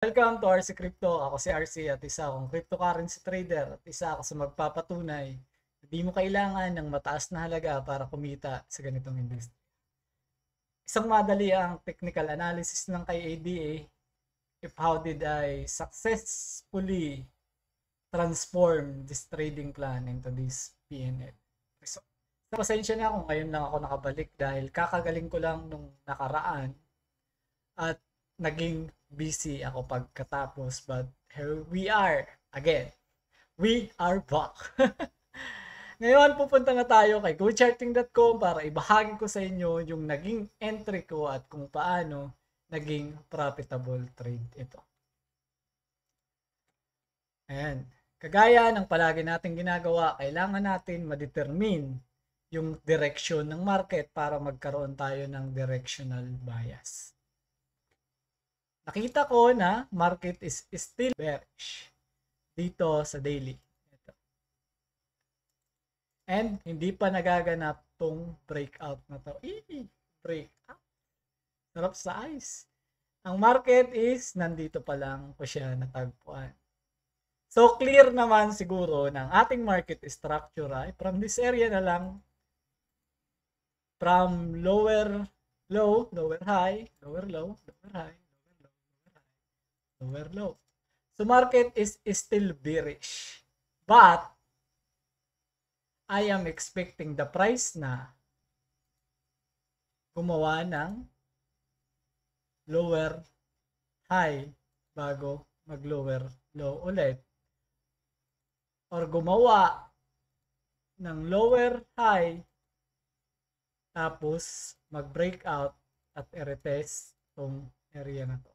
Welcome to RC Crypto. Ako si RC at isa akong cryptocurrency trader at isa ako sa magpapatunay na di mo kailangan ng mataas na halaga para kumita sa ganitong industry. Isang madali ang technical analysis ng kay ADA if how did I successfully transform this trading plan into this PNL. So, pasensya na kung ngayon lang ako nakabalik dahil kakagaling ko lang nung nakaraan at naging busy ako pagkatapos, but here we are again. We are back. Ngayon pupunta na tayo kay GoCharting.com para ibahagi ko sa inyo yung naging entry ko at kung paano naging profitable trade ito. Ayan. Kagaya ng palagi natin ginagawa, kailangan natin ma-determine yung direction ng market para magkaroon tayo ng directional bias. Nakita ko na market is still bearish dito sa daily. Ito. And hindi pa nagaganap tong breakout na to. Breakout. Sarap sa eyes. Ang market is nandito pa lang ko siya natagpuan. So clear naman siguro ng ating market structure ay from this area na lang, from lower low, lower high, lower low, lower high, lower low. So market is still bearish. But I am expecting the price na gumawa ng lower high bago mag lower low ulit. Or gumawa ng lower high tapos mag-breakout at i-retest tong area na to.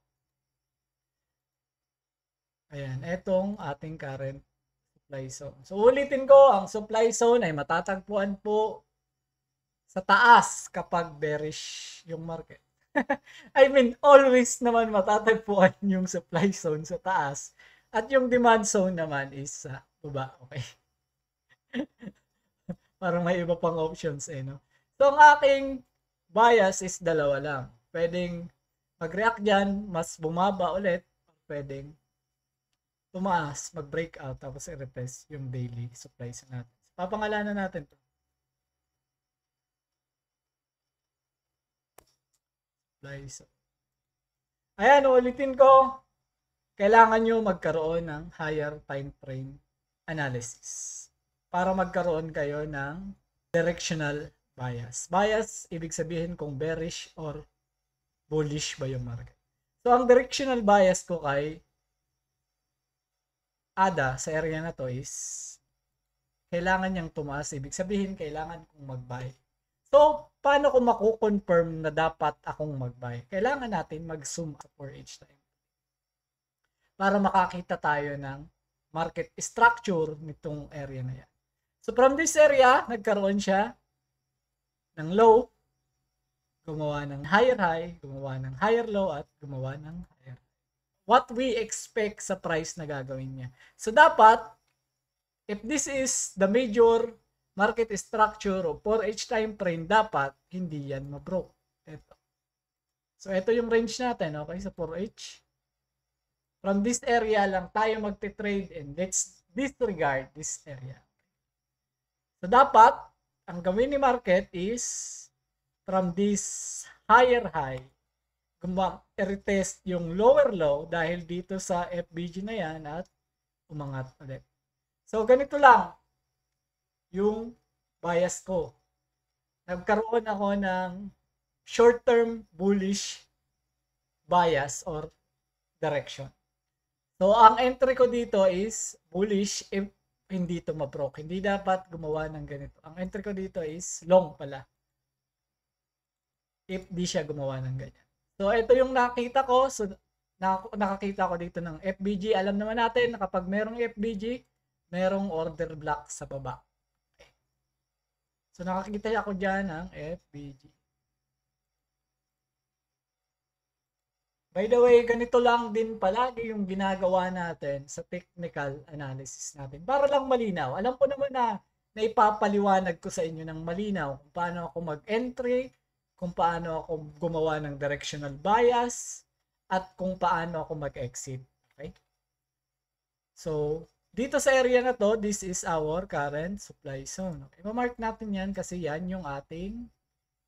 Ayan, etong ating current supply zone. So ulitin ko, ang supply zone ay matatagpuan po sa taas kapag bearish yung market. I mean, always naman matatagpuan yung supply zone sa taas at yung demand zone naman is sa baba. Okay. Parang may iba pang options no. So ang aking bias is dalawa lang. Pwedeng mag-react dyan, mas bumaba ulit. Pwedeng tumaas, mag-breakout, tapos i-retest yung daily supplies natin. Papangalanan natin to. Supplies. Ayan, ulitin ko. Kailangan nyo magkaroon ng higher time frame analysis para magkaroon kayo ng directional bias. Bias, ibig sabihin kung bearish or bullish ba yung market. So, ang directional bias ko kay ADA sa area na to is kailangan niyang tumaas. Ibig sabihin, kailangan kong mag-buy. So, paano ko makukonfirm na dapat akong mag-buy? Kailangan natin mag-zoom sa 4H time para makakita tayo ng market structure nitong area na yan. So, from this area, nagkaroon siya ng low, gumawa ng higher high, gumawa ng higher low, at gumawa ng higher high. What we expect sa price na gagawin niya. So, dapat, if this is the major market structure o 4H time frame, dapat hindi yan ma-broke. Ito. So, ito yung range natin, okay, sa 4H. From this area lang tayo magte-trade and let's disregard this area. So, dapat, ang gawin ni market is from this higher high, i-retest yung lower low dahil dito sa FBG na yan at umangat ulit. So, ganito lang yung bias ko. Nagkaroon ako ng short-term bullish bias or direction. So, ang entry ko dito is bullish if hindi ito ma-broke. Hindi dapat gumawa ng ganito. Ang entry ko dito is long pala. If di siya gumawa ng ganyan. So, ito yung nakita ko. So, nakakita ko dito ng FBG. Alam naman natin na kapag merong FBG, merong order block sa baba. Okay. So, nakakita ako dyan ng FBG. By the way, ganito lang din palagi yung ginagawa natin sa technical analysis natin. Para lang malinaw. Alam ko naman na naipapaliwanag ko sa inyo ng malinaw kung paano ako mag-entry, kung paano ako gumawa ng directional bias, at kung paano ako mag-exit. Okay? So, dito sa area na to, this is our current supply zone. Okay? Ma-mark natin yan kasi yan yung ating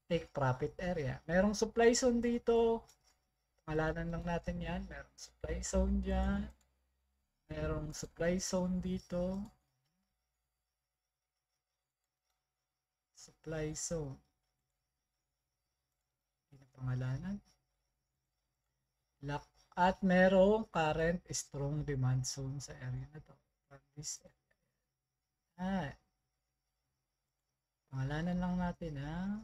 take profit area. Merong supply zone dito. Pangalanan lang natin yan. Merong supply zone dyan. Merong supply zone dito. Supply zone. Hindi na pangalanan. Lock. At merong current strong demand zone sa area na to. This area. Pangalanan lang natin ang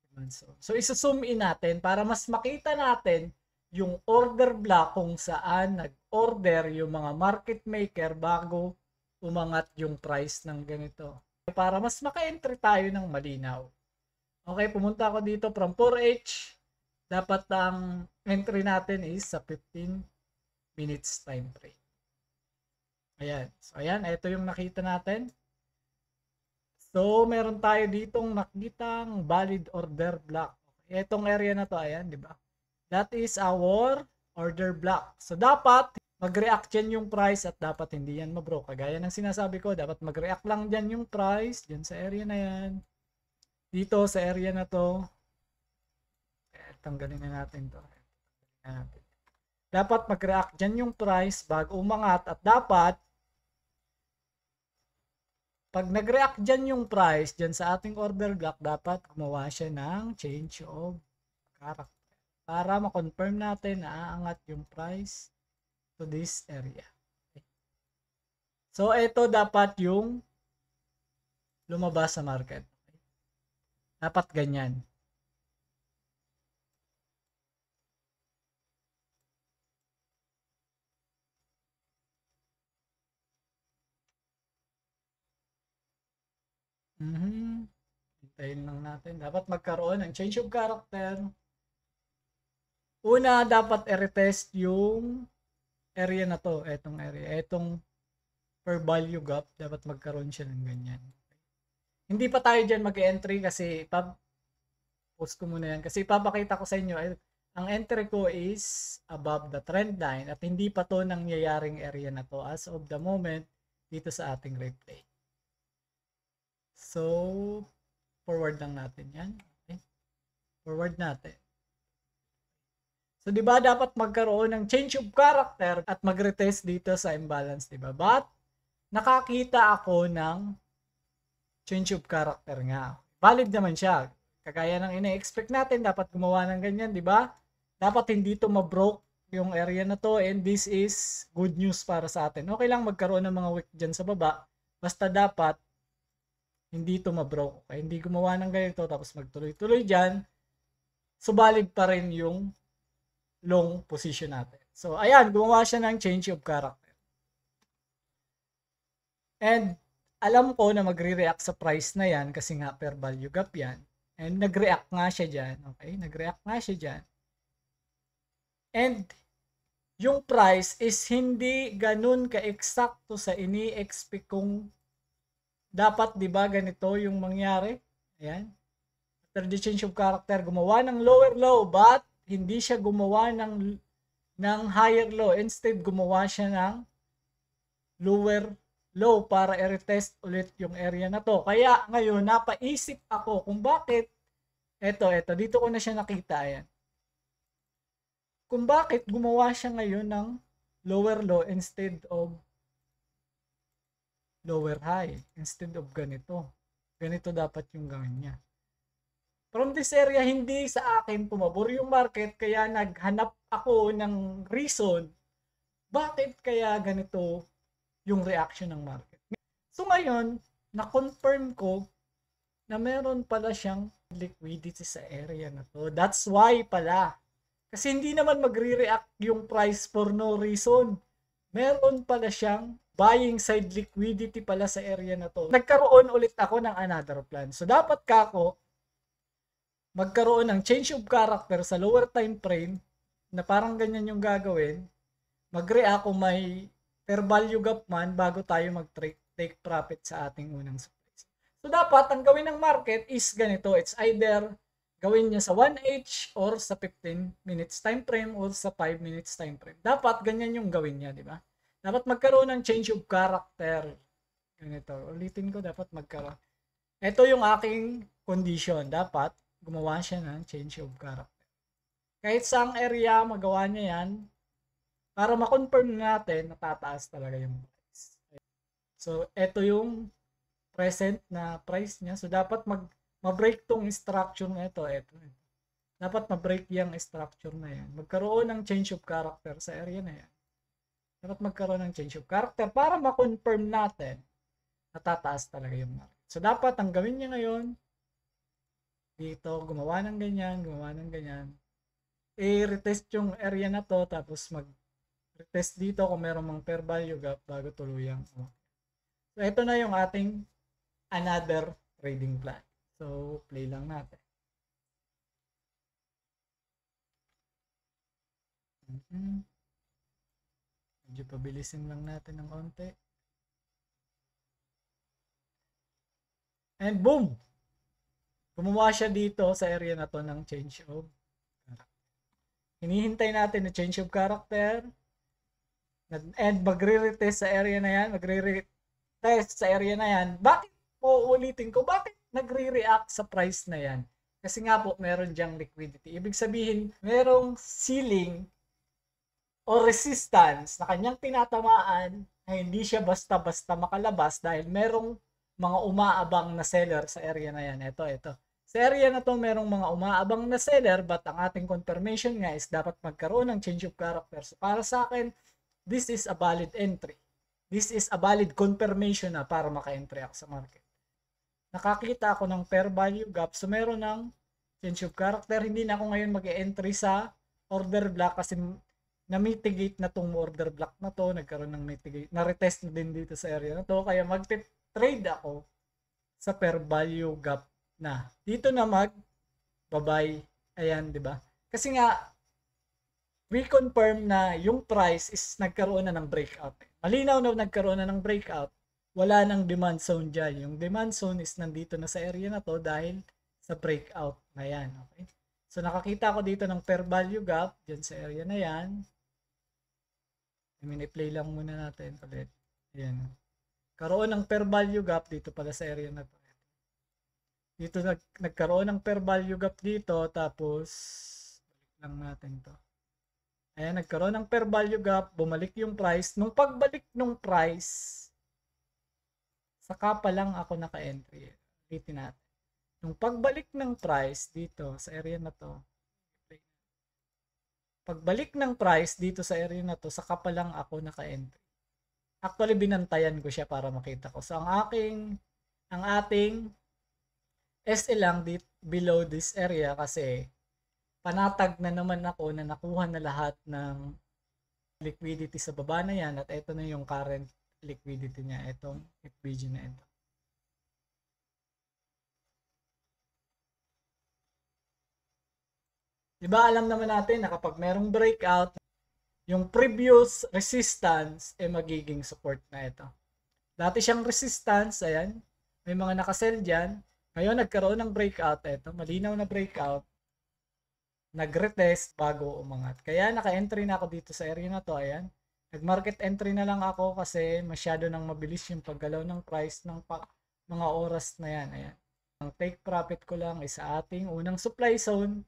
demand zone. So, isa-zoom in natin para mas makita natin yung order block kung saan nag-order yung mga market maker bago umangat yung price ng ganito. Para mas maka-entry tayo ng malinaw. Okay, pumunta ako dito from 4H. Dapat ang entry natin is sa 15 minutes time frame. Ayan. So, ayan. Ito yung nakita natin. So, meron tayo ditong nakitang valid order block. Okay, itong area na to, ayan, di ba? That is our order block. So, dapat mag-react yan yung price at dapat hindi yan mabro. Kagaya ng sinasabi ko, dapat mag-react lang dyan yung price, dyan sa area na yan. Dito sa area na to. Tanggalin na natin to. Dapat mag-react dyan yung price bago umangat at dapat pag nag-react dyan yung price dyan sa ating order block, dapat gumawa siya ng change of character para ma-confirm natin na aangat yung price to this area. Okay. So, ito dapat yung lumabas sa market. Okay. Dapat ganyan. Hintayin lang natin. Dapat magkaroon ng change of character. Una, dapat i-retest yung area na to. Etong area. Etong per value gap. Dapat magkaroon siya ng ganyan. Hindi pa tayo dyan mag-entry kasi post ko muna yan. Kasi ipapakita ko sa inyo. Ang entry ko is above the trend line at hindi pa to nangyayaring area na to as of the moment dito sa ating replay. So, forward lang natin yan. Okay. Forward natin. So, di ba dapat magkaroon ng change of character at mag-retest dito sa imbalance, di ba? But, nakakita ako ng change of character nga. Valid naman siya. Kagaya ng ina-expect natin, dapat gumawa ng ganyan, di ba? Dapat hindi to ma-broke yung area na to and this is good news para sa atin. Okay lang magkaroon ng mga wick dyan sa baba. Basta dapat hindi ito ma-broke. Okay? Hindi gumawa ng ganito tapos magtuloy-tuloy dyan. Subalig pa rin yung long position natin. So, ayan, gumawa siya ng change of character. And, alam ko na magre-react sa price na yan kasi nga per value gap yan. And, nag-react nga siya dyan. Okay? Nag-react nga siya dyan. And, yung price is hindi ganun ka-eksakto sa ini-expect kong dapat, di ba, ganito yung mangyari. Ayan. After the change of character, gumawa ng lower low, but hindi siya gumawa ng higher low. Instead, gumawa siya ng lower low para i-retest ulit yung area na to. Kaya ngayon, napaisip ako kung bakit, dito ko na siya nakita. Ayan. Kung bakit gumawa siya ngayon ng lower low instead of lower high instead of ganito. Ganito dapat yung gawin niya. From this area, hindi sa akin pumabor yung market kaya naghanap ako ng reason bakit kaya ganito yung reaction ng market. So ngayon, na-confirm ko na meron pala siyang liquidity sa area na to. That's why pala. Kasi hindi naman magre-react yung price for no reason. Meron pala siyang buying side liquidity pala sa area na to. Nagkaroon ulit ako ng another plan. So, dapat kako magkaroon ng change of character sa lower time frame na parang ganyan yung gagawin. Mag-react kung may per value gap man bago tayo mag-take profit sa ating unang supply. So, dapat ang gawin ng market is ganito. It's either gawin niya sa 1H or sa 15 minutes time frame or sa 5 minutes time frame. Dapat ganyan yung gawin niya, di ba? Dapat magkaroon ng change of character. Ganito. Ulitin ko, dapat magkaroon. Ito yung aking condition. Dapat gumawa siya ng change of character. Kahit saang area, magawa niya yan para ma-confirm natin na tataas talaga yung price. So, ito yung present na price niya. So, dapat ma-break tong structure na ito. Dapat ma-break yung structure na yan. Magkaroon ng change of character sa area na yan. Dapat magkaroon ng change of character para ma-confirm natin na tataas talaga yung market. So, dapat ang gawin niya ngayon, dito, gumawa ng ganyan. I-retest yung area na to, tapos mag-retest dito kung meron mang fair value gap bago tuluyang. So, ito na yung ating another trading plan. So, play lang natin. Medyo pabilisin lang natin ng konti. And boom! Gumawa siya dito sa area na to ng change of character. Hinihintay natin na change of character. And magre-retest sa area na yan. Magre-retest sa area na yan. Bakit po ulitin ko? Bakit nagre-react sa price na yan? Kasi nga po, meron diyang liquidity. Ibig sabihin, merong ceiling o resistance na kanyang tinatamaan na hindi siya basta-basta makalabas dahil merong mga umaabang na seller sa area na yan. Ito. Sa area na to, merong mga umaabang na seller but ang ating confirmation nga is dapat magkaroon ng change of character. So, para sa akin, this is a valid entry. This is a valid confirmation na para maka-entry ako sa market. Nakakita ako ng fair value gap. So, meron ng change of character. Hindi na ako ngayon mag-entry sa order block kasi na-mitigate na tong order block na to. Nagkaroon ng mitigate. Na-retest na din dito sa area na to. Kaya mag-trade ako sa fair value gap na. Dito na mag-buy. Ayan, di ba? Kasi nga, we confirm na yung price is nagkaroon na ng breakout. Malinaw na nagkaroon na ng breakout. Wala nang demand zone dyan. Yung demand zone is nandito na sa area na to dahil sa breakout na yan. Okay? So, nakakita ko dito ng fair value gap dyan sa area na yan. I-play lang muna natin ulit. Ayan. Karoon ng fair value gap dito pala sa area na to. Dito nagkaroon ng fair value gap dito. Tapos, balik lang natin to. Ayan, nagkaroon ng fair value gap. Bumalik yung price. Nung pagbalik ng price, saka pa lang ako naka-entry. Ulitin natin. Nung pagbalik ng price dito sa area na to, pagbalik ng price dito sa area na to, saka pa lang ako naka-entry. Actually, binantayan ko siya para makita ko. So, ang ating SL lang below this area kasi panatag na naman ako na nakuha na lahat ng liquidity sa baba na yan at ito na yung current liquidity niya, itong FBG na ito. Diba alam naman natin na kapag merong breakout, yung previous resistance ay magiging support na ito. Dati siyang resistance, ayan, may mga nakasell dyan. Ngayon nagkaroon ng breakout, ito, malinaw na breakout. Nag-retest bago umangat. Kaya naka-entry na ako dito sa area na to, ayan. Nag-market entry na lang ako kasi masyado nang mabilis yung paggalaw ng price ng mga oras na yan. Ayan. Ang take profit ko lang is sa ating unang supply zone.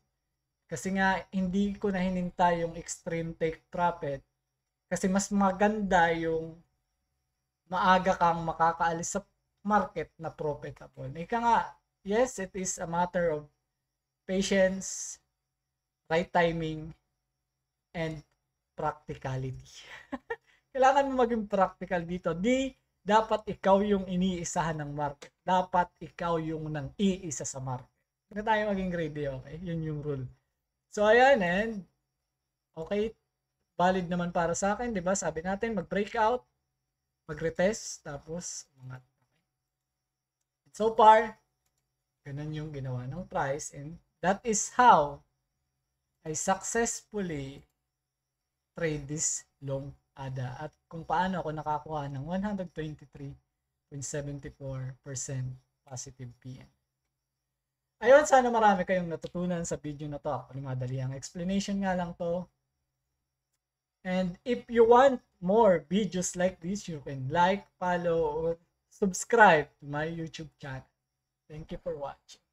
Kasi nga hindi ko na hinintay yung extreme take profit. Kasi mas maganda yung maaga kang makakaalis sa market na profitable. Ika nga, yes, it is a matter of patience, right timing, and practicality. Kailangan mo maging practical dito. Di dapat ikaw yung iniisahan ng market. Dapat ikaw yung nang iisa sa market. Hindi tayo maging greedy, okay? Yun yung rule. So, ayan, and okay, valid naman para sa akin, di ba? Sabi natin, mag-breakout, mag-retest, tapos umangat. So far, ganun yung ginawa ng price, and that is how I successfully trade this long ADA at kung paano ako nakakuha ng 123.74% positive PN. Ayun, sana marami kayong natutunan sa video na to. Ako madali ang explanation nga lang to. And if you want more videos like this, you can like, follow, or subscribe to my YouTube channel. Thank you for watching.